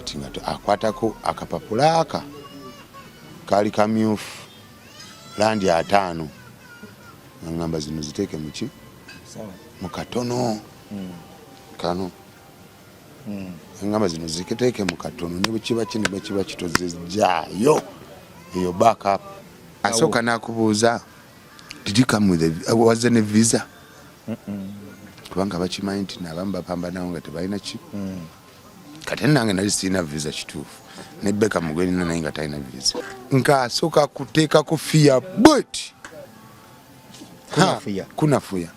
kati nga akwatako akapapula aka kali kamyufu landi 5 ngamba zino ziteeke muki mu katono kano ngamba zino ziteeke mu katono ne bukiba kino bakiba kitozejjayo eyo backup. Asooka nakubuuza, did you come with was there a visa? Kubanga bakimanyi nti nabamu bapambanawo nga tebalina ki kati nange nali sirina visa kituufu ne Beka Mugweni naye nga talina visa nkasooka kuteeka kufiya bweti kunafuya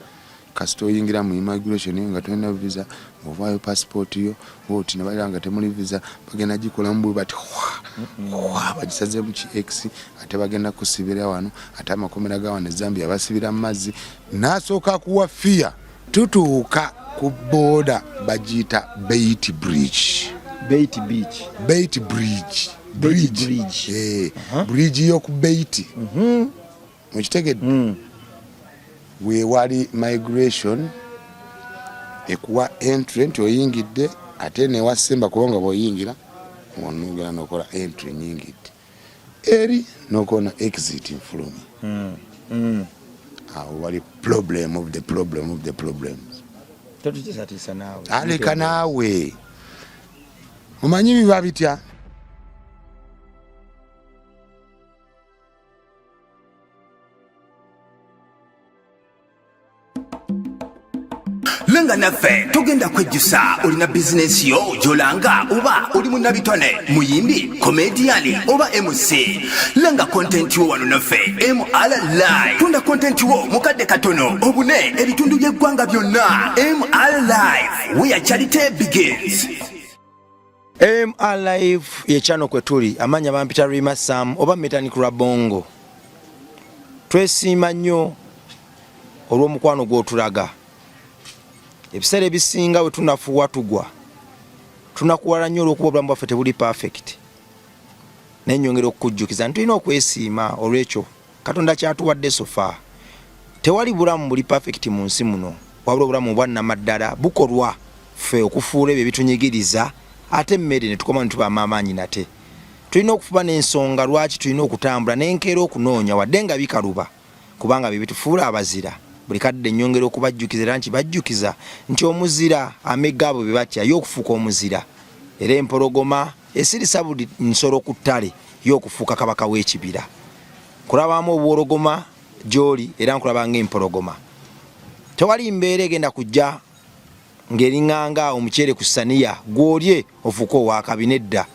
kasita oyingira mu immigration nga tolina visa ovaayo passport yo oti ne balira nga temuli visa bagenda gikola mbu bati bagisaze mu X ate bagenda kusibira wano ate amakomera ga wano Zambia basibira mu mazzi nasooka kuwa fiya tutuuka ku boda bagiyita Beit Bridge. Bridge yo ku Beit mukitegedde we wali migration ekuwa entry nti oyingidde ate ne wasemba kubanga boyingira onogera nokola entry nyingidde eri nokona exit from wali problem of the problems tetujisatisa nawe aleka nawe mumanyi biba bitya Lenga naffe tugenda kwejjusa olina business yo jolanga oba oli munabitone muyimbi comedian oba MC lenga content yo wano naffe MR Live tunda content wo mukadde katono obune ebitundu by'eggwanga byonna MR Live where charity begins. MR Live ye channel kwetuli amanya bampita Rima Sam oba Mechanic Rabongo twesiima nnyo olw'omukwano gw'otulaga. Ebiseera ebisinga we tunafuwa tugwa tunakuwala nnyo olw'okuba obulamu bwaffe tebuli perfect naye nnyongera okukujjukiza nti tulina okwesiima olw'ekyo Katonda kyatuwadde sofa. Tewali bulamu buli perfect mu nsi muno wabula obulamu bwannamaddala bukolwa ffe okufuula ebyo ebitunyigiriza ate mmere ne tukoma ne tuba amaanyi nate. Tulina okufuba n'ensonga lwaki tulina okutambula n'enkeera okunoonya wadde nga bikaluba kubanga bye bitufuula abazira. Buli kadde nnyongera okubajjukiza era nti bajjukiza nti omuzira amegga abo bye batya y'okufuuka omuzira era empologoma esirisa buli nsolo ku ttale y'okufuuka kabaka w'ekibira. Kulabamu obuwologoma gy'oli era nkulaba ng'empologoma. Tewali mbeera egenda kujja ng'eriŋŋanga omuceere ku ssaniya gw'olye ofuuka owakabi nedda.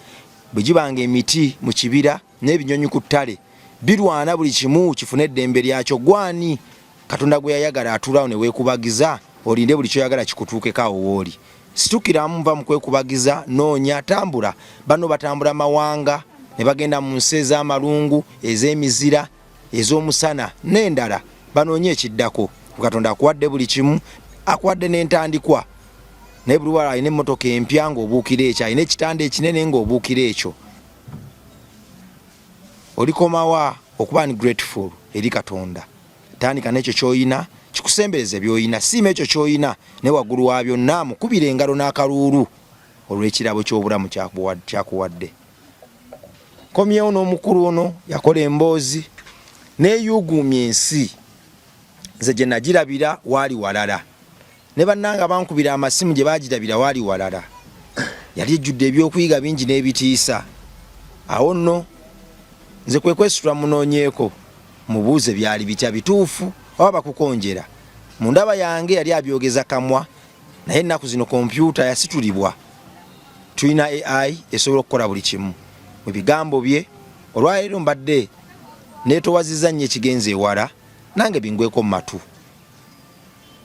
Bwe gibanga emiti mu kibira n'ebinyonyi ku ttale birwana buli kimu kifune eddembe lyakyo gwani Katonda gwe yayagala atulawo ne weekubagiza olinde buli kyoyagala kikutuukeko awo wooli. Situkiramu nva mu kwekubagiza noonya tambula. Bano batambula mawanga ne bagenda mu nsi ez'amalungu ez'emizira ez'omusana n'endala banoonye ekiddako. Katonda akuwadde buli kimu akuwadde n'entandikwa naye buli wala alina emmotoka empya ng'obuukira ekyo alina ekitanda ekinene ng'obuukira ekyo. Olikomawa okuba ni grateful eri Katonda. Tandika n'ekyo ky'oyina kikusembereze by'oyina siima ekyo ky'oyina ne waggulu wa byonna mukubira engalo n'akaluulu olw'ekirabo ky'obulamu kyakuwadde. Komyewo n'omukulu ono yakola emboozi n'eyuuguumya ensi nze gye nagirabira waali walala ne bannanga bankubira amasimu gye baagirabira waali walala. Yali ejjudde ebyokuyiga bingi n'ebitiisa. Awo nno nze kwe kwesitula munoonyeeko mubuuze byali bitya bituufu oba bakukonjera. Mu ndaba yange yali abyogeza kamwa naye ennaku zino kompyuta yasitulibwa. Tulina AI esobola okukola buli kimu. Mu bigambo bye olwaleero mbadde neetowazizza nnyo ekigenza ewala nange bingweko mu matu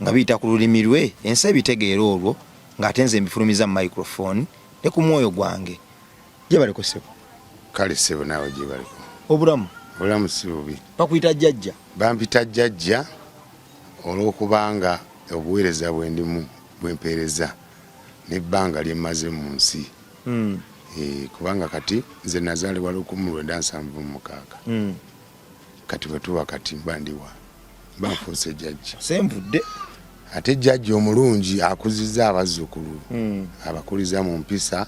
nga biyita ku lulimi lwe ensi ebitegeera olwo ng'ate nze mbifulumiza mu microphone ne ku mwoyo gwange. Gye baliko ssebo kale ssebo naawe gye baliko obulamu obulamu si bubi. Bakuyita jjajja? Bampita jjajja olw'okubanga obuweereza bwendimu bwempeereza n'ebbanga lye mmaze mu nsi. Kubanga kati nze nazaalibwa 1976 kati bwe tuba kati mba ndiwa mba nfuuse jjajja. Senvudde ate jjajja omulungi akuzizza abazzukulu abakuliza mu mpisa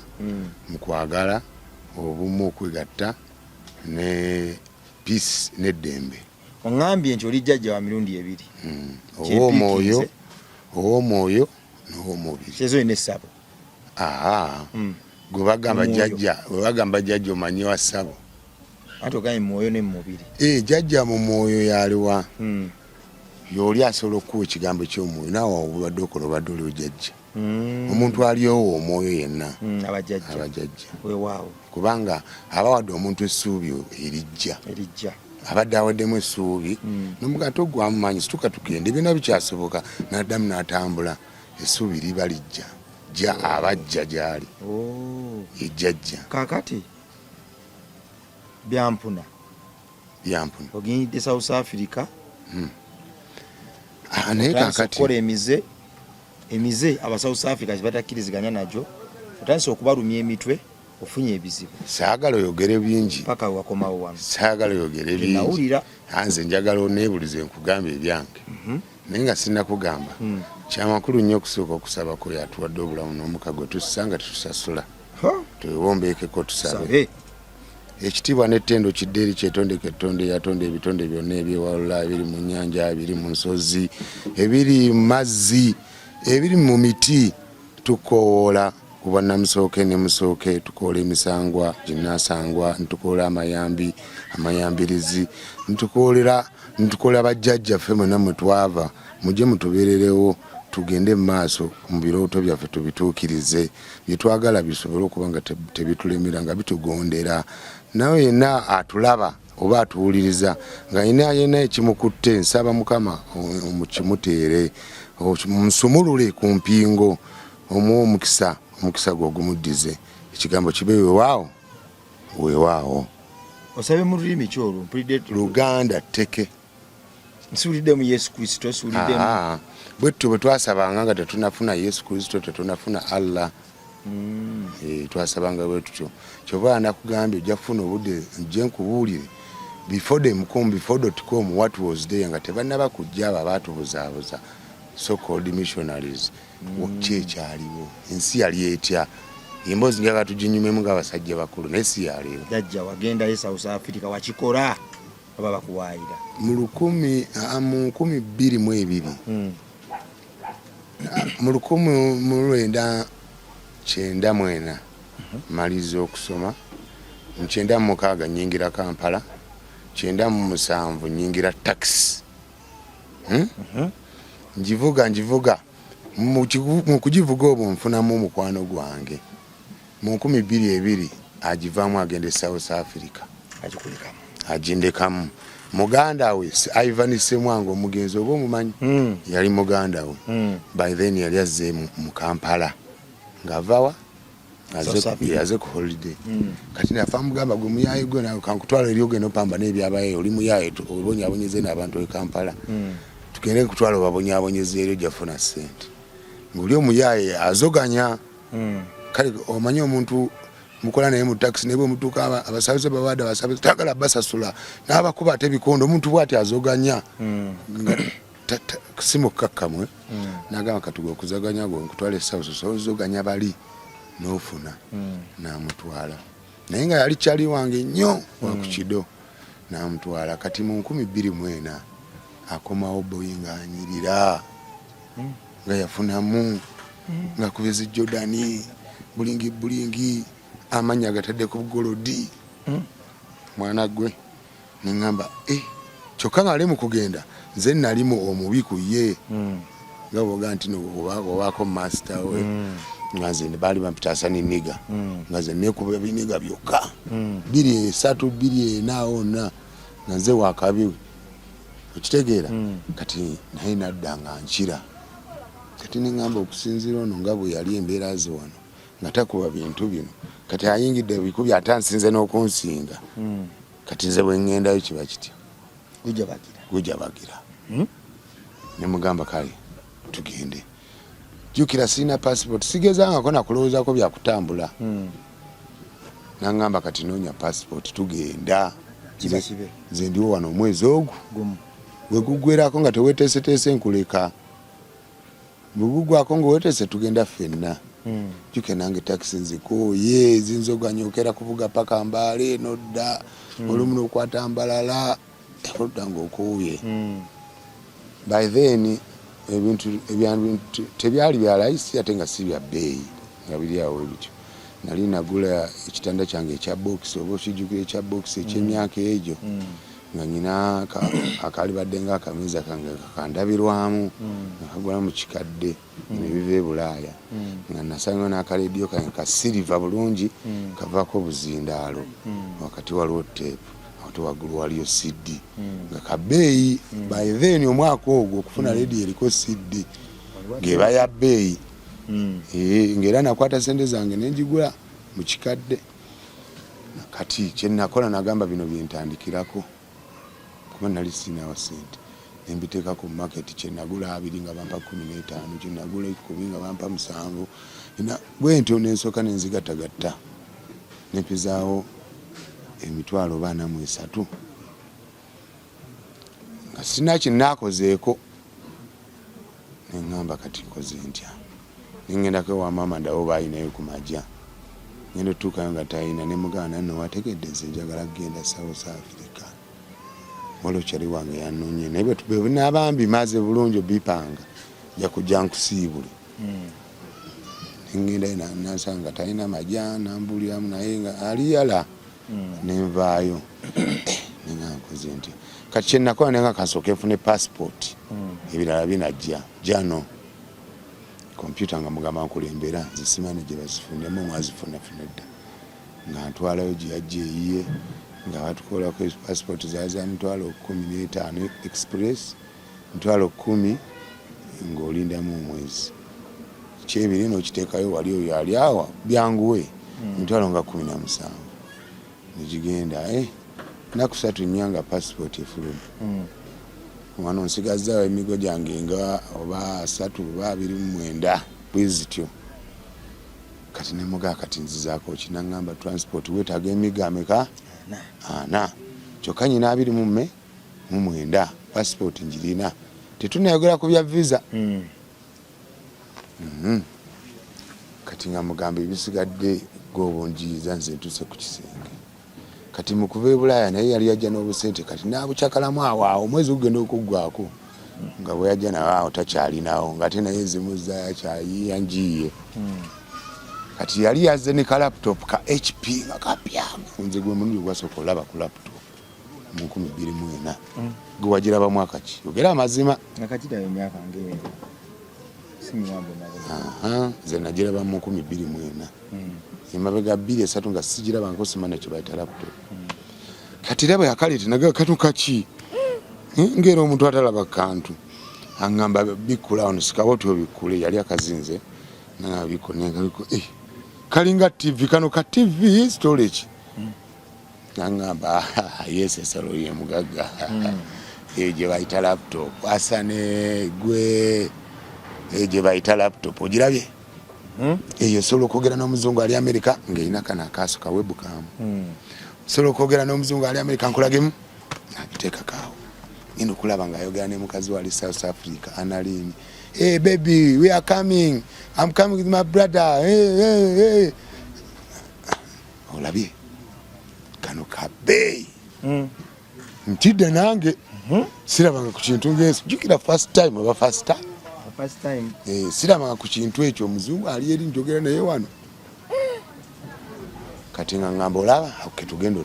mu kwagala obumu okwegatta ne peace n'eddembe. Oŋŋambye nti oli jjajja wa mirundi ebiri. Ow'omwoyo n'ow'omubiri. Kyezo ine essabo. Gwe bagamba jjajja omanyi wa ssabo. Ate ogambye mwoyo ne mubiri. Jjajja mu mwoyo yaliwa. Y'oli asobola okuwa ekigambo ky'omwoyo naawe obadde okola obadde oli jjajja. Omuntu aliyowo omwoyo yenna. Abajjajja. Weewaawo. Kubanga abawadde omuntu essuubi erijja. Abadde awaddemu essuubi n'omugaa togwamumanyi situka tugende byonna bikyasoboka n'addamu n'atambula essuubi liba lijja abajja gy'ali ejjajja. Kaakati byampuna ogendde South Africa naye kaakati okola emize aba South Africa kibatakkiriziganya nagyo otandise okubalumya emitwe ofunye ebizibu. Saagala oyogere bingi paka wakomawo wano. Saagala oyogere bingi nawulira nze njagala oneebulize nkugamba ebyange naye nga sinnakugamba kyamakulu nnyo okusooka okusaba ko yatuwadde obulamu n'omukago tusanga tetusasula twewombeekeko tusabe. Ekitiibwa n'ettendo kidde eri kyetondeka ettonde yatonda ebitonde byonna ebyewalula ebiri mu nnyanja ebiri mu nsozi ebiri mu mazzi ebiri mu miti. Tukoowoola kuba namusooke ne musooke tukoola emisangwa ginnasangwa ntukoola amayambirizi ntukoola bajjajjaffe mwena mwe twava mujje mutubeererewo tugende mu maaso mu birooto byaffe tubituukirize bye twagala bisobole okuba nga tebitulemera nga bitugondera. Nawe yenna atulaba oba atuwuliriza nga yenna ekimukutte nsaba Mukama omukimuteere musumulule ku mpingo omuwa omukisa gwo gumuddize ekigambo kibe weewaawo. Osabe mu lulimi ki olwo? Luganda tteke. Nsuulidde mu Yesu Kristo osuuliddemu. Bwettu bwe twasabanga nga tetunafuna Yesu Kristo tetunafuna Allah. Twasabanga bwe tutyo. Kyova nakugambye ojja kufuna obudde nje nkubuulire before.com what was there nga tebannaba kujja abo abaatubuzaabuza so-called missionaries. Kyekyaliwo ensi yali etya emboozi njaga tuginyumemu ng'abasajja bakulu naye si yaliwo. Jjajja wagendayo South Africa wakikola oba bakuwaayira? Mu 2022 mu 1994 maliza okusoma mu 96 nyingira Kampala 97 nyingira taxi njivuga mu kugivuga obwo nfunamu omukwano gwange mu 2022 agivaamu agende South Africa agindekamu muganda we Ivan Semwango omugenzi oba omumanyi yali muganda we by then yali azze mu Kampala ngavawa aze ku holiday kati nafa mugamba gwe muyaye gwe nawe kankutwala eri ogenda opamba n'ebyabaye oli muyaye obonyabonyeze n'abantu e Kampala tugende kutwala babonyabonyeze eri ojjafuna ssente ng'oli omuyaye azoganya kale omanyi omuntu mukola naye mu taxi ne bwe mutuuka abasabaze babadde abasabaze tagala basasula n'abakuba ate ebikondo omuntu bw'ati azoganya simukakkamwe n'agamba katuga okuzaganya gwe nkutwala essawuso ozoganya bali n'ofuna n'amutwala naye nga yali kyali wange nnyo wakukido n'amutwala kati mu 2024 akomawo boyi ng'anyirira nga yafunamu nga kubezi Jordani bulingi amanya gatadde ku bugolodi mwana gwe ningamba kyokka nga ali mu kugenda nze nalimu omubi ku ye nga boga nti obaako master we nga nze baali bampitaasani niga nga nze neekuba biniga byokka 2-3 wonna nga nze wakabi okitegeera kati naye nadda nga nkira kati ningamba okusinziira ono nga bwe yali embeera ze wano nga takuba bintu bino kati ayingidde bikubi ate ansinze n'okunsinga kati nze bwe ŋŋendayo kiba kitya gujabagira ne mugamba kale tugende jjukira sirina passport sigezangako nakulowoozaako byakutambula naŋŋamba kati noonya passport tugenda nze ndiwo wano omwezi ogwo we guggwerako nga teweeteeseteese nkuleka bugugwako ng'owetese tugenda ffenna juke nange takisi nzikooye zinzoganyokera kuvuga paka Mbaale nodda olumu n'okwata Mbalala odda ng'okooye by then ebintu tebyali bya layisi ate nga si bya bbeeyi nga biri awo bityo nali nagula ekitanda kyange ekya box oba okijjukira ekya box eky'emyaka egyo nga nyina akalibadde nga akameza kange kakandabirwamu nakagula mu kikadde nebiva e Bulaaya nga nasanga n'akalediyo kange ka siliva bulungi kavaako obuzindaalo wakati waliwo teepu ate waggulu waliyo CD nga kabbeeyi by then omwaka ogwo okufuna lediyo eriko CD ng'eba ya bbeeyi ng'era nakwata sente zange nenjigula mu kikadde kati kyenakola nagamba bino byentandikirako kuba nali sinawa sente nembiteeka ku market kyenagula 2 nga bampa 15 kyenagula 10 nga bampa 7 bwentyo nensooka nenzigattagatta nepizaawo emitwalo 43 nga sina kinaakozeeko neŋŋamba kati nkoze ntya nengendako ewa maama ndawo baayinayo ku majja ngenda otuukayo nga tayina ne muganda nno wategedde nze njagala kgenda South Africa waliwo kyali wange yannonye naye bwe naabambi maze bulungi obipanga nja kujja nkusiibule nengendayo nasanga talina majja nambuliramu naye nga aliyala nenvaayo nenga nkoze nti kati kyenakola nenga kansooka nfune passport ebirala binajja jano kompyuta nga mugamba nkulembera zisimane gye bazifundemu mwazifunafuna dda nga ntwalayo gye yajja eyiye nga batukolako passport zaza mitwalo 15 express mitwalo 10 ng'olindamu omwezi kyebiri n'okiteekayo wali oyo ali awa byanguwe mitwalo nga 17 negigenda naku 3 nyanga passport efuluma wano nsigazaawo emigo gyange nga oba 3 oba 29 bwezityo kati nemuga kati nzizaako kinaŋŋamba transport wetaaga emigo ameka 4 kyokka nyina 29 passport njirina tetunayogera ku bya visa kati nga mugamba ebisigadde gobonjiiza nze ntuse ku kisenge kati mukuva e Bulaaya naye yali yajja n'obusente kati nabucakalamu awo omwezi gugenda okuggwako nga bwe yajja nawe awo takyalinawo nga ate naye ezimuza yakyayiyanjiye kati yali yazze ne ka laptop ka HP nga kapya nze gwe munuyo gwasooka olaba ku laptop mu 2024 gwe wagiraba mwaka ki ogera amazima nze nagiraba mu 2024 emabega 2-3 nga sigiraba nkosimana kye bayita laptop kati raba yakaleete naga katu kaki ngera omuntu atalaba kantu aŋŋamba bikula ono sikaboti obikule yali akazinze nga bikonenga biko kalinga TV kano ka TV storage aŋŋamba yes esalo ye mugaga gye bayita laptop asane gwe gye bayita laptop ogirabye eyo solo kwogera n'omuzungu ali Amerika ng'erina kana akaaso ka webcam solo kwogera n'omuzungu ali Amerika nkulagemu nakiteeka kaawo ngenda okulaba ng'ayogera ne mukazi wali South Africa Analini hey baby we are coming I'm coming with my brother hey olabye kano kabeeyi ntidde nange sirabanga ku kintu ng'ensi jjukira first time oba first time sirabanga ku kintu ekyo omuzungu ali eri njogera naye wano kati nga ŋŋamba olaba ketugenda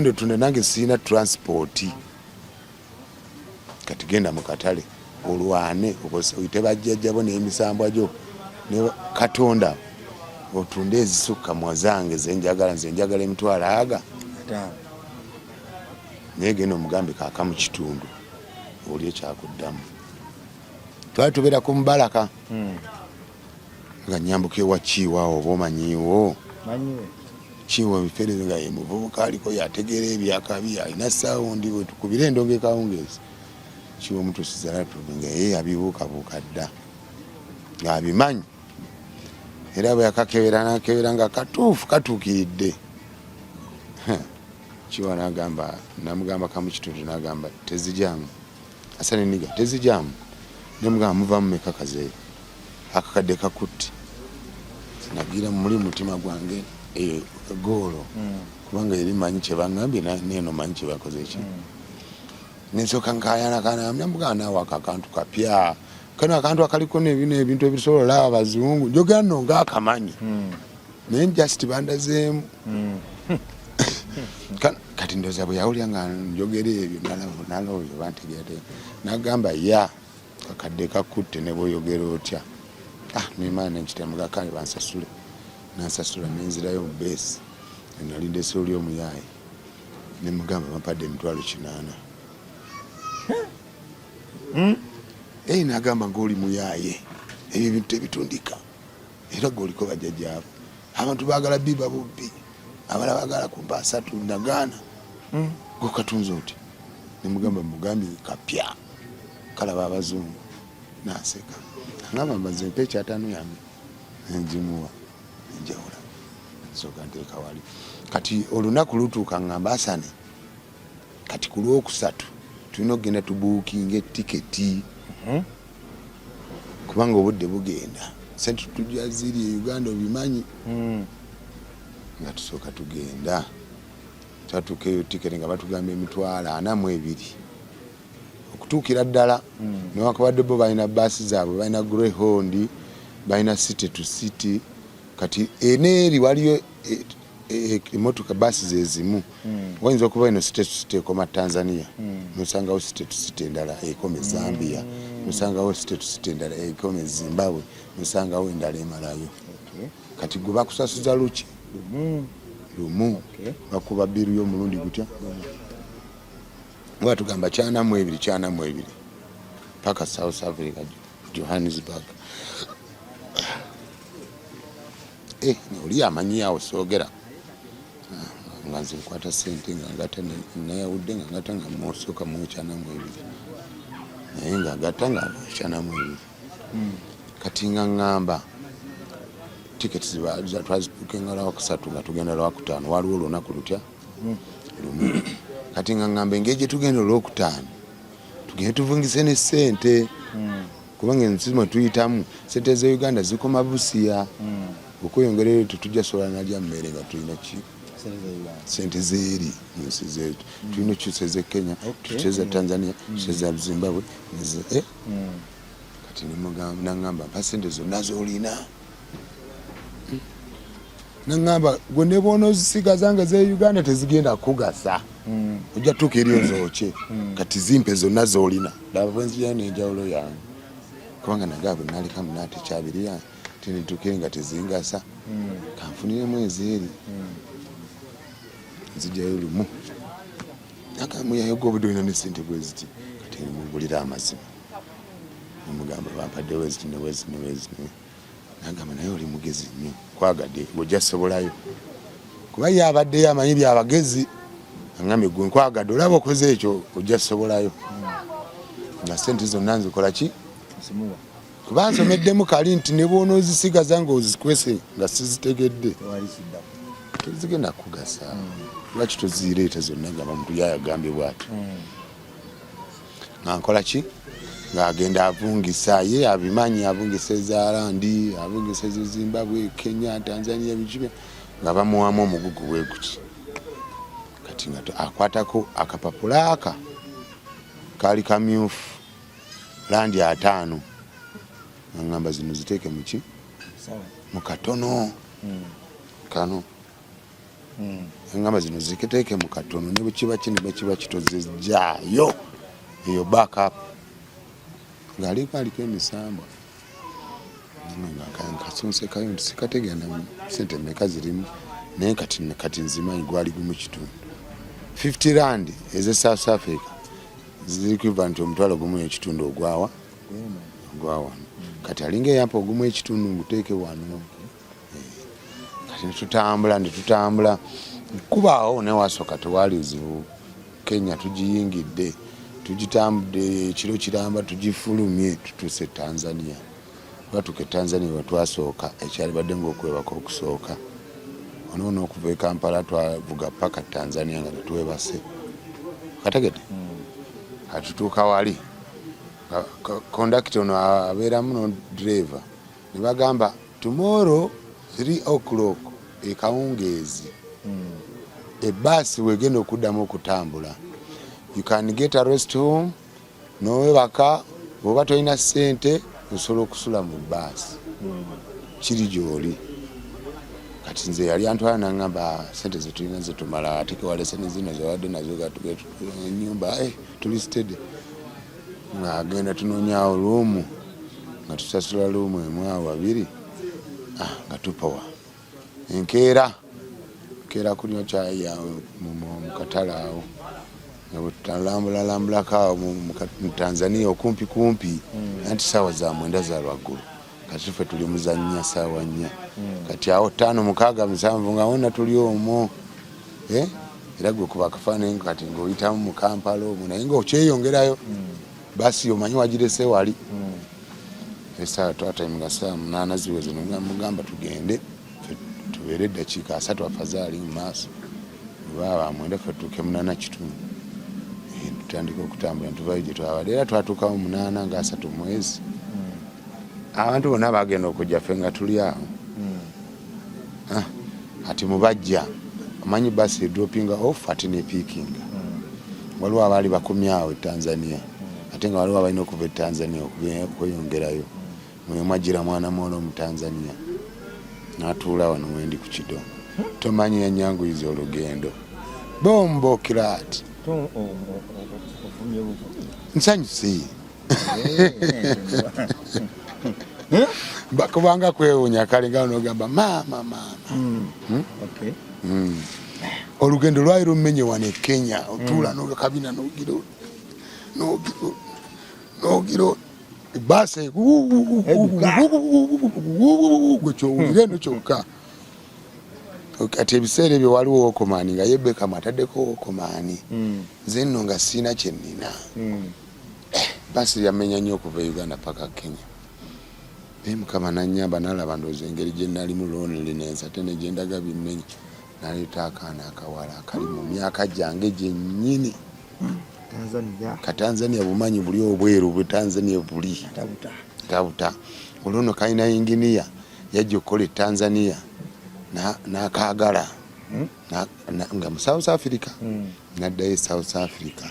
otunda nange sirina transport kati genda mu katale olwane oyite bajjajjabo n'emisambwa gyo ne Katonda otunde ezisukka mwazange nze njagala emitwalo aga naye genda omugambe kaaka mu kitundu oli ekyakuddamu twali tubeera ku Mubaraka nga nyambuka ewa Kiiwa oba omanyiiwo Kiiwa bifereze nga ye muvubuka aliko yategeera ebyakabi alina sawundi wetukubira endongo ekawungeezi Kiiwa omutuusiza laptop nga ye yabibuukabuuka dda ng'abimanyi era bwe yakakebera nakebera nga katuufu katuukiridde Kiiwa namugamba kamu kitundu nagamba tezijamu asane niga tezijamu nemugamba muva mu meka kaze akakadde kakutti nagira muri mutima gwange goolo kubanga eri manyi kye bangambye neno manyi kye bakoze ki nensoka nkayana kana mugana waka akantu kapya kana akantu akaliko nebintu ebisobola abazungu njogera nno ng'akamanyi naye just bandazeemu kati ndoza bwe yawulya nga njogera ebyo nalowooza bantegeera nagamba ya kakadde kakutte ne bw'oyogera otya nemana nenkitemuga kale bansasule nansasula nenzirayo mu beesi nalinde esooli omuyaaye nemugamba bampadde $80,000 nagamba ng'oli muyaaye ebyo ebintu tebitundika era gwoliko bajjajjaabo abantu baagala biba bubbi abala baagala kumpa 3 nagaana gokatunza oti nemugamba mugambi kapya kalaba abazungu naseka ngamba mbaze mpe kyataano yange njimuwa njawula soka nteeka wali kati olunaku lutuuka ngamba Asane kati ku Lwokusatu tulina okugenda tubuukinga etiketi kubanga obudde bugenda sente tujja ziri Uganda obimanyi nga tusooka tugenda twatuukeyo tiketi nga batugamba $42,000 okutuukira ddala newakubadde bo balina baasi zaabwe balina Greyhound balina city to city kati eneeri waliyo emotoka baasi zezimu wayinza okuba ino city to city ekoma Tanzania nosangawo city to city endala ekoma Zambia nosangawo city to city endala ekoma Zimbabwe nosangawo endala emalayo kati gwe bakusasuza luki lumu bakuba biru y'omulundi gutya watugamba $42,000 paka South Africa Johannesburg oli amanyi yawo soogera nga nze nkwata sente nga ngata nayawudde nga ngata nga musooka mu $42,000 naye nga ngata nga $42,000 kati nga ngamba tiketi twazibukinga Lwakusatu nga tugenda Lwakutaano waliwo olunaku lutya lumu kati nga ngamba engeri gye tugenda Olwokutaano tugende tuvungise ne ssente kubanga ensi mwe tuyitamu ssente za Uganda zikoma Busia okweyongereyo tetujja sola nalya mmere nga tulina ki ssente zeeri mu nsi zeetu tulina okyusa ez'e Kenya tukyeza Tanzania tukyeza Zimbabwe kati nangamba mpa ssente zonna z'olina nangamba gwe ne bw'ona ozisigaza nga ze Uganda tezigenda kugasa ojja tuuka eri ozokye kati zimpe zonna z'olina laba bwe nzija n'enjawulo yange kubanga nagaba bwe naleka munaate kyabiri yange tinituukire nga tezingasa kanfuniremu ezeeri nzijayo lumu nakamuyayoga obudde olina ne ssente bwe ziti kati nimugulira amazima nemugamba bampadde weziti newezi nagamba naye oli mugezi nnyo kwagadde ojja sobolayo kuba ye abaddeyo amanyi byabagezi angambye gwe nkwagadde olaba okoze ekyo ojja sobolayo nga ssente zonna nzikola ki kuba nsomeddemu kali nti ne bw'ona ozisigaza nga ozikwese nga sizitegedde tezigenda kugasa lwaki tozireeta zonna nga bamuntu yayagambye bw'ati nga nkola ki ng'agenda avungisa ye abimanyi avungisa ezalandi avungisa ezimbabwe Kenya Tanzania bikibya nga bamuwamu omugugu bwe guti kati nga akwatako akapapula aka kaali kamyufu landi 5 ngamba zino ziteeke muki mu katono kano ngamba zino ziteeke mu katono ne bukiba kino bakiba kitozejjayo eyo backup ngaliko emisamba nkasonsekayo nti sikategenda sente meka zirimu naye kati nzimanyi gwali gumu kitundu $50 eze South Africa ziri equivalent omutwalo gumu ekitundu ogwawa kati alinga eyampa ogumu ekitundu nguteeke wano kati netutambula kubaawo newasooka tewali zibu Kenya tugiyingidde tugitambudde ekiro kiramba tugifulumye tutuuse Tanzania twatuuke Tanzania wetwasooka ekyali badde ng'okwebaka okusooka onoono okuva e Kampala twavuga paka Tanzania nga netwebase kategedde katutuuka wali conductor ono abeera muno driver ne bagamba tomorrow 3 o'clock ekawungeezi ebbaasi wegenda okuddamu okutambula you can get a rest home nowebaka bwoba tolina ssente osobola okusula mu bbaasi kiri gy'oli kati nze yali antwala nangamba ssente zetulina zetumala ate kewalese ne zino zewadde nazo nyumba tuli stede ng'agenda tunoonyawo luumu nga tusasula luumu emu awo babiri nga tupawa enkeera kunywa kyayi yawe mu katale awo talambulako awo mu Tanzania okumpi anti saawa za 9 za lwaggulu kati ffe tuli muzannya saawa 4 kati awo 5, 6, 7 nga wonna tuli omwo era gwe kuba akafaananyi kati ng'oyitamu mu Kampala omwo naye ng'okyeyongerayo basi omanyi wagirese wali esaawa twatayiminga saa 8 ziweze nomugamba tugende tubeere eddakiika 3 afazaali mu maaso baba 9 ffe tutuuke 8 kitundu tutandika okutambula ntuvayo gye twabadde era twatuukamu 8 nga 3 mwezi abantu bonna bagenda okujja ffe nga tuli awo ati mubajja amanyi basi dropping off ati ne peaking waliwo abaali bakomye awo e Tanzania ate nga waliwo abalina okuva e Tanzania okweyongerayo mwemwagira mwana muwala mu Tanzania n'atuula wano mwendi ku Kido tomanyi yanyanguyiza olugendo bombo kirat nsanyusi bakubanga kwewunya kale nga nogamba mama olugendo lwali lumenye wane Kenya otuula n'okabina n'ogiro base gwekyowulire kyokka kati ebiseera ebyo waliwo Wokomaani nga Yebeka mwataddeko Wokomaani nze nno nga siina kyennina basi yamenya nnyo okuva Uganda paka Kenya naye Mukama nannyamba nalaba ndowooza engeri gye nalimu loneliness ate ne gye ndaga bimenye naleeta akaana akawala akali mu myaka gyange gyennyini Tanzania bumanyi buli obweru bwe Tanzania buli tabuta olwono kalina inginiya yajja okukola Tanzania n'akaagala nga mu South Africa n'addayo South Africa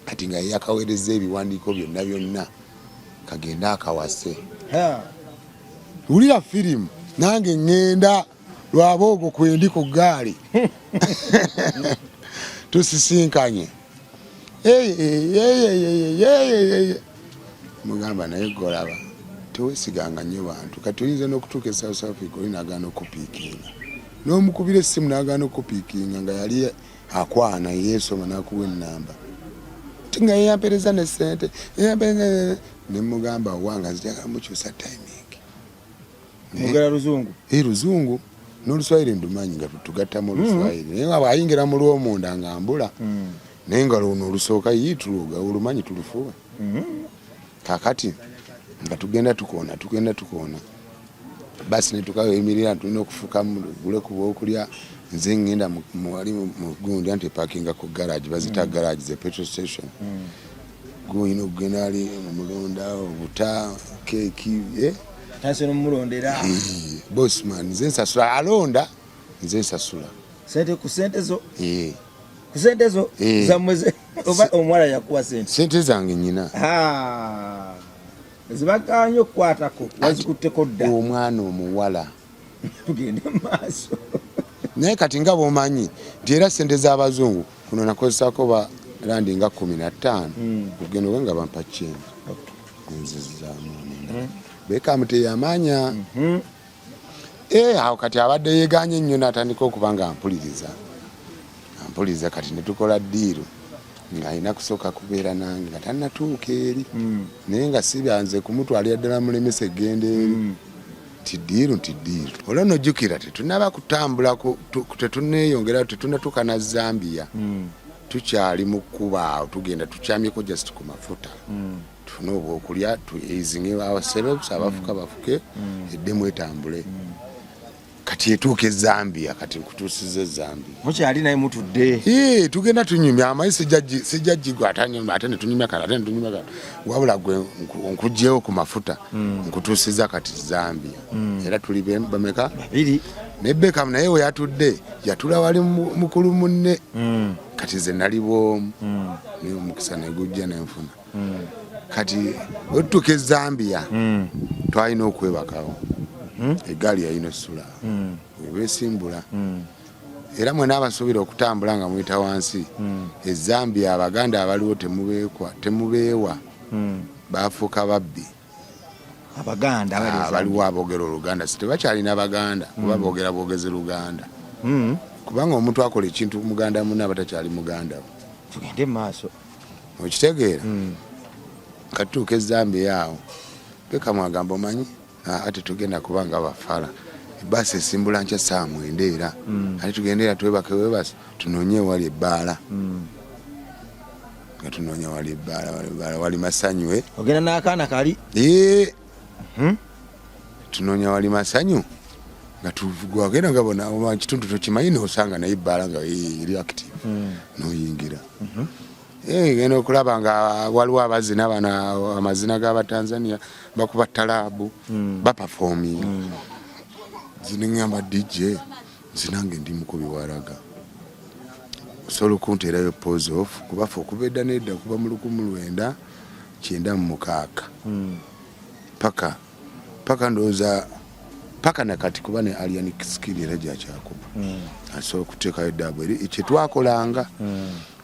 kati nga yakaweereza ebiwandiiko byonna kagenda akawase wulira firimu nange ŋŋenda lwaboogo kwendi ku ggaali tusisinkanye mugamba naye golaba tewesiganga nnyo bantu kati oyinza n'okutuuka e South Africa olinagaana okupiikinga n'omukubira essimu n'agaana okupiikinga nga yali akwana yeesoma n'akuwa ennamba ti nga yeyampereza ne ssente ne mugamba wanga nzijagala mukyusa timing mugala luzungu luzungu n'oluswayiri ndumanyi nga tugattamu oluswayiri naye nga bw'ayingira mu lw'omunda nga mbula naye nga luno olusooka yiituluga olumanyi tulufuba kakati nga tugenda tukoona basi ne tukayimirira tulina okufukamu gule ku bwokulya nze ngenda wali mu gundi anti parkinga ku garage bazita garage ze petrol station guyina okugenda ali mulonda obuta keeki tasono mulondera bossman nze nsasula alonda nze nsasula sente ku sente zo ku sente zo zamweze oba omwala yakuwa sente zange nyina zibakanyo okukwatako wazikutteko dda omwana omuwala tugende maaso naye kati nga bwomanyi nti era sente z'abazungu kuno nakozesako ba landi nga 15 kugenda oba nga bampa kyenda nzizamu beka muteyamanya awo kati abadde yeganye nnyo n'atandika okuba nga ampuliriza kati ne tukola ddiiro ng'alina kusooka kubeera nange nga tannatuuka eri naye nga sibyanze kumutwalira ddala mulemesa eggenda eri tiddiiro olwo nojjukira tetunaba kutambula tetuneeyongera tetunatuuka na Zambia tukyali mu kkuba awo tugenda tukyamyeko just ku mafuta tufune obwokulya tuizinge ourselves abafuka bafuke eddemu etambule kati etuuke Zambia kati nkutuusize Zambia mukyali naye mutudde tugenda tunyumya amayi sijajjigwa ate ne tunyumya kala wabula gwe nkugyewo ku mafuta nkutuusiza kati Zambia era tuli bameka babiri ne Beckham naye we yatudde yatula wali mukulu munne kati ze nali bwomu niyo mukisa negujja nenfuna kati otuuke Zambia twalina okwebakawo egaali yalina essula webesimbula era mwena abasuubira okutambula nga muyita wansi eZambia abaganda abaliwo temubeewa bafuuka babbi abaganda abaliwo aboogera Oluganda tebakyalina baganda kuba boogera bwogezi Luganda kubanga omuntu akola ekintu muganda munne abatakyali muganda tugende maaso okitegeera katuuka eZambia awo Beckham agamba omanyi ate tugenda kubanga bafala basi esimbula nkya saa 9 era ate tugendera twebake webase tunoonye wali ebbaala nga tunoonya wali ebbaala wali masanyu ogenda n'akaana kali tunoonya wali masanyu nga tugenda ngabona kitundu tokimanyi noosanga naye ebbaala nga eri active noyingira genda okulaba nga waliwo abazina bano amazina g'Abatanzania bakuba talaabu baperforming zinengamba DJ zinange ndi mukubi waraga osobola okunteerayo pose off kubafa okubedda nedda kuba mu 1996 paka ndowooza paka nakati kuba ne alien skill era gyakyakuba asobola okuteekayo ddabu eri kyetwakolanga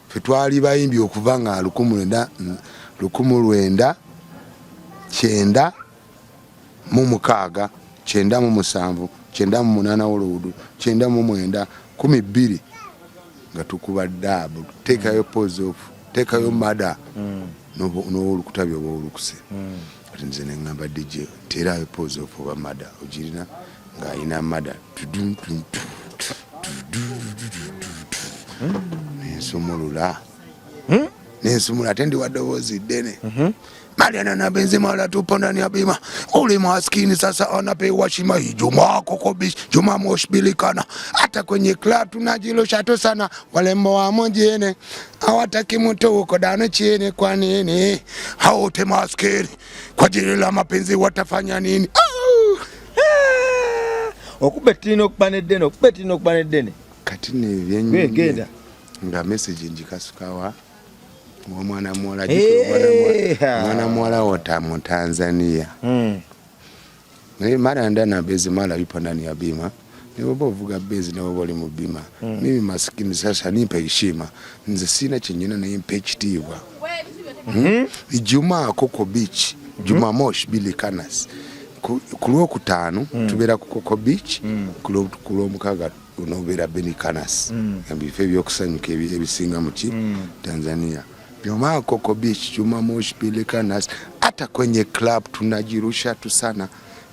fe twali bayimbi okuva nga 1996 96 97 98 oluudu 99 12 nga tukuba ddabu teekayo pose off teekayo mada n'olukutabya oba olukuse ati nze neŋŋamba DJ teerayo pose off oba mada ogirina ng'alina mada nensumula ate ndi wadoboozi ddene Mariana na Benzema wala tupo ndani ya bima ule maskini sasa anapewa shima Juma Kokobish Juma Moshbilikana hata kwenye club tunajilosha tu sana walembo wa mjene hawataki mtu huko dano chini kwa nini haute maskini kwa ajili la mapenzi watafanya nini okubetino okubanedene kati ne byenyu nga message njikasukawa mwana mwala wota mu Tanzania mara ndana bezi mara yupo ndani ya bima ni wabo vuga bezi na wabo mu bima mimi maskini sasa nipe heshima nze sina chenyina na impe chitiwa Juma Koko Beach Juma Mosh Billy Canas kulo kutano tubera ku Koko Beach kulo mukaga unobera Billy Canas ambi febyo kusanyuka ebisinga mu Tanzania Juma Koko Beach Juma Mosh Billy Canas hata kwenye club tunajirusha tu sana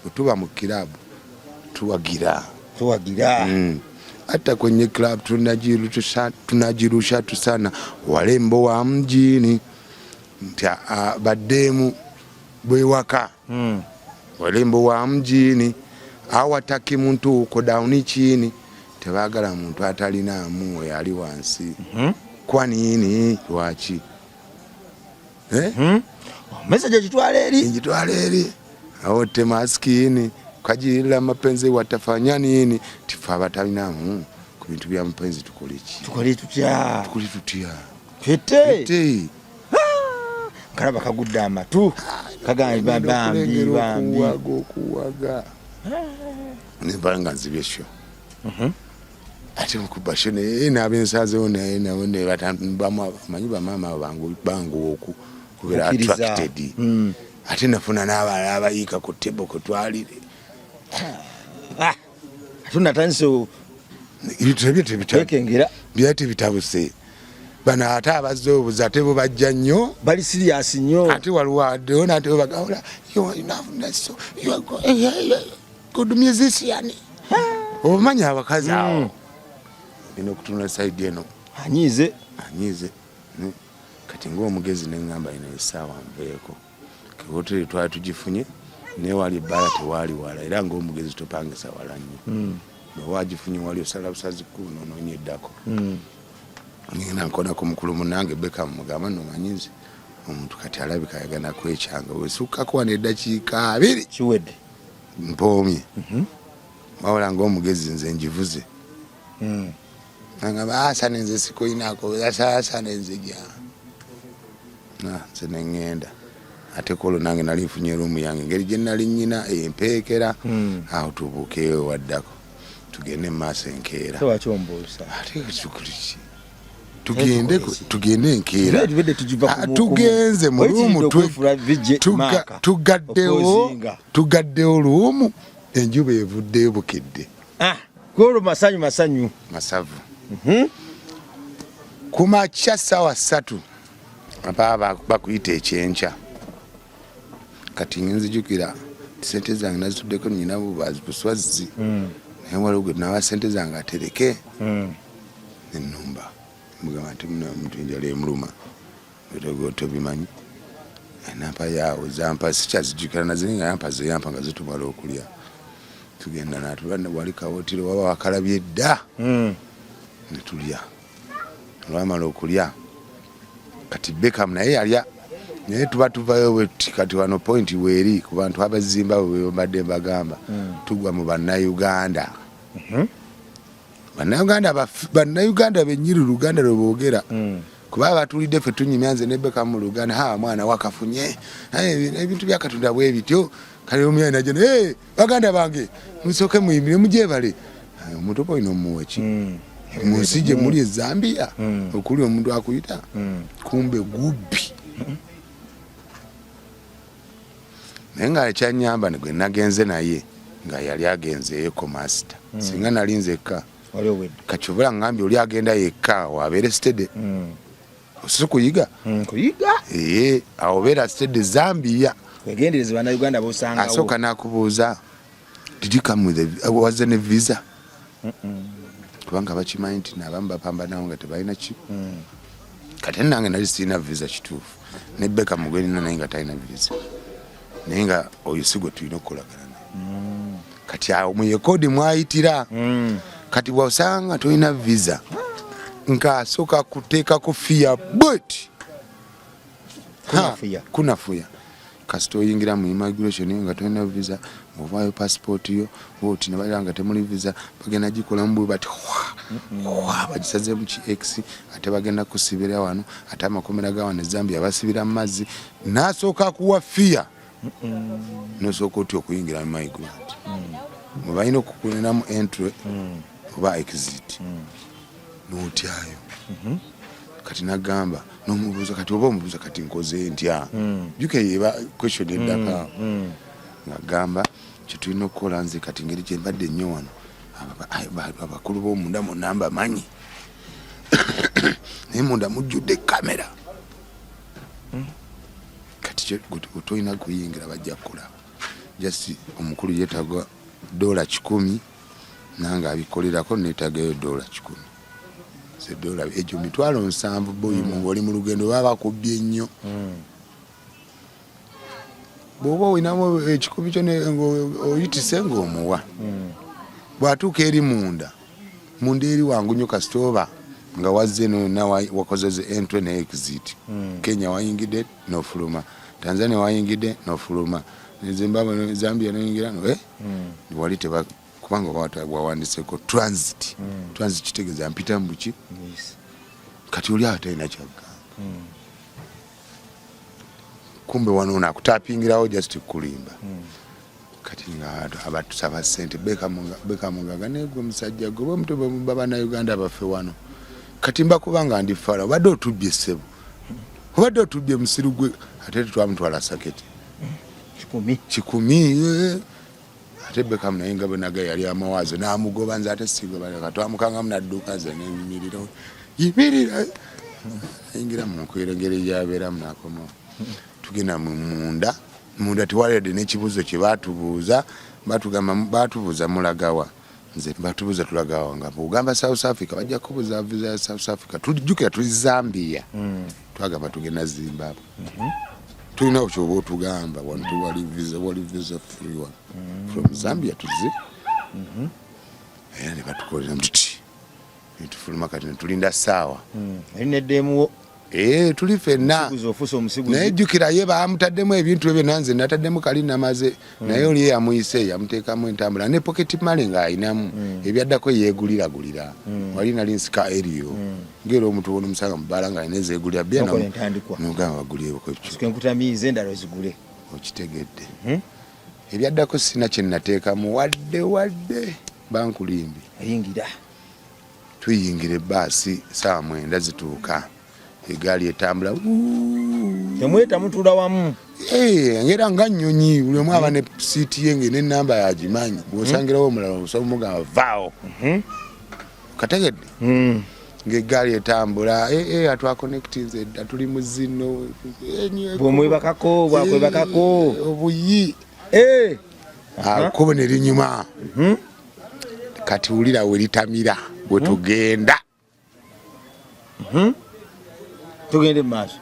utuba mu kilabu tuwagira hata kwenye club tunajirusha tu sana walembo wa mjini bademu bwewaka walembo wa mjini hawataki muntu uko down chini tebagala muntu atalina amu yali wansi kwa nini lwachi message jitwale eri awote maskini kajila mapenzi watafanya nini tifa batalina ku bintu bya mapenzi tukole tutya fete karaba kagudda amatu kagamba bambi kuwaga ne banga zibesho ati mukubashene n'abensaze one batambamo manyiba mama bangu oku kubera attracted ati nafuna n'abala abayika ku table ko twalire atuna tanso ibitebitebitengera byati bitabuse bana ata abazobuza tebo bajja nnyo bali serious nnyo ati waliwo dona ati bagawula you enough so you are good musician omanya abakazi awo ino kutuna side eno anyize kati ngo omugezi n'engamba ina esawa mbeeko kihoteli twali tugifunye ne wali bala tewali wala era ngo omugezi topangisa wala nnyo wajifunye wali osala busazi kuno nonyeddako ngina nkona ku mukulu munange Beckham mugamba no manyizi omuntu kati alabika yagana kwekyanga wesuka ko ne dakiika 2 kiwedde mpomye wawula ng'omugezi nze njivuze ngamba asana nze sikoinako asana nze gya nze nengenda ate kolo nange nali nfunye rumu yange ngeri gye nali nnyina empeekera awo tubuukeyo waddako tugende maaso enkeera ate kikuliki tugende enkeera tugenze mu rumu tugaddewo lumu enjuba evuddeyo bukedde golo masanyu masavu kumakya ssaawa 3 ababa bakuyita ekyenkya kati nzijukira sente zange nazituddeko nyina bubazi buswazi naye waliwo nawa sente zange atereke ennumba mugamba nti muntu enjala emuluma tobimanyi enampa yaawe zampa sikyazijukira naziri nga yampa zeyampa nga zitumala okulya tugenda natulanda wali kawotiro waba wakalabye dda netulya olwamala okulya kati Beckham naye yalya naye tuba tuvayo kati wano point weeri ku bantu abazimba webadde mbagamba tugwa mu bannayuganda bannayuganda benyiri Luganda lwe boogera kuba batulidde ffe tunyumya nze ne Beckham mu Luganda mwana wakafunye ebintu bya Katonda bwe bityo kale omuyana najja baganda bange musooke muyimbire mujebale omuntu boyina omuweki munsi gye muli Zambia okuli omuntu akuyita kumbe gubbi naye nga ekyanyamba gwe nagenze naye nga yali agenze yeko master singa nali nzekka kachovula ngambye oli agenda yekka wabeere stede osusu kuyiga awobeera stede Zambia wegendereze bana Uganda bosanga asooka nakubuuza did you come with was a visa kubanga bakimanyi nti nabamu bapambanawo nga tebalina ki kati nange nali sirina visa kituufu ne Beckham mugwenina naye nga talina visa naye nga oyo si gwe tulina okukolagana naye kati awo mu yekodi mwayitira kati bw'osanga tolina visa nk'asooka kuteekako fiya bweti kunafuya kasita oyingira mu immigration nga tolina visa ovaayo passport yo oti nebalira nga temuli visa bagenda gikolamu bwe bati bagisaze mu kx ate bagenda kusibira wano ate amakomera ga wano Zambia basibira mu mazzi n'asooka kuwa fiya nosooka otya okuyingira mu migrant mubalina okukuniramu entry oba exit n'otyayo kati nagamba n'omubuuza kati oba omubuuza kati nkoze ntya jukeyeba question eddaka ngagamba kyetulina okukola nze kati ngeri gye mbadde nnyo wano abakulu b'omunda munamba manyi naye munda mujjudde kamera kati tolina kuyingira bajja kukola just omukulu yeetagwa $10 nange abikolerako neetagayo $10 $1 ekyo $7,000 boyimu ng'oli mu lugendo baba bakubbye nnyo bw'oba oyinamu ekikubi kyo oyitise ng'omuwa bw'atuuka eri munda eri wangu nnyo kasitooba nga wazze nonna wakozeze entry ne exit Kenya wayingidde n'ofuluma Tanzania wayingidde n'ofuluma Zimbabwe Zambia n'oyingira wali kubanga wawandiseko transit kitegeeza mpita mu buki kati oli atalina kyagamba kumbe wano nakutapingirawo just kulimba kati nga abatusaba sente Beckham ngaga negwe musajja gwe omutobe baba Uganda baffe wano kati mbakubanga ndi fala obadde otubbye ssebo obadde otubbye musiru gwe ate twamutwala saketi 10 ate Beckham naye nga benaga yali amawaazo n'amugoba nze ate sigoba twamukangamu nadduka ze n'eyimirira yimirira ayingira mu nkwera yabeeramu n'akomawo tugenda munda tewalidde n'ekibuuzo kye baatubuuza baatubuuza mulagawa nze batubuuza tulagawa nga bugamba South Africa bajja kubuuza visa ya South Africa tujjukira tuli Zambia twagamba tugenda Zimbabwe tulina okyoba otugamba wantu wali visa free one from Zambia to tukolera mtuti tufuluma kati tulinda saawa alineddemu tuli fenna naye jjukira ye bamutaddemu ebintu ebyo nanze nataddemu kali namaze naye oli yamuyise yamuteekamu entambula ne pocket money ng'ayinamu ebyaddako yeeguliragulira wali nali nsika eriyo ngera omuntu wona omusanga mubaala ng'alina ezeegulira nogamba bagulyenkutamiize endala zigule okitegedde ebyaddako sina kye nateekamu wadde bankulimbi ayingira tuyingira ebbaasi saawa 9 zituuka egaali etambula temweta mutula wamu ngera nga nnyonyi buli omu aba ne siiti ye n'ennamba yagimanyi bw'osangirawo omulala osobola omugamba vaawo kategedde ng'eggaali etambula atwakonectinze edda tuli mu zino bwomwebakako bwakwebakako obuyi kubo ne linyuma kati wulira we litamira bwe tugenda tugende maaso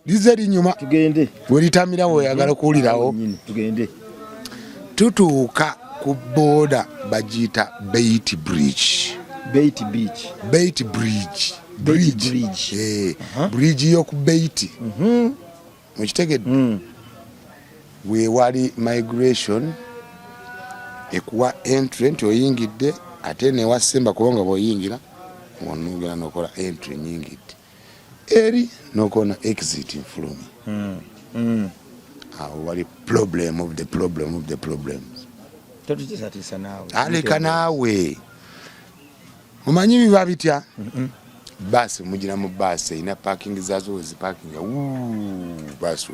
lize linyuma tugende welitamira weoyagala kuwulirawo tugende tutuuka ku booda bagiyita Bait Bridge bridge y'oku Bait mukitegedde wewali migration ekuwa entry nti oyingidde ate newasemba kubanga bw'oyingira onogera nokola entry nyingidde eri nokona exit from wali problem of the problems totutisatisa nawe aleka nawe mumanyi biba bitya basi mugira mu basi ina parking zazo ziparking basi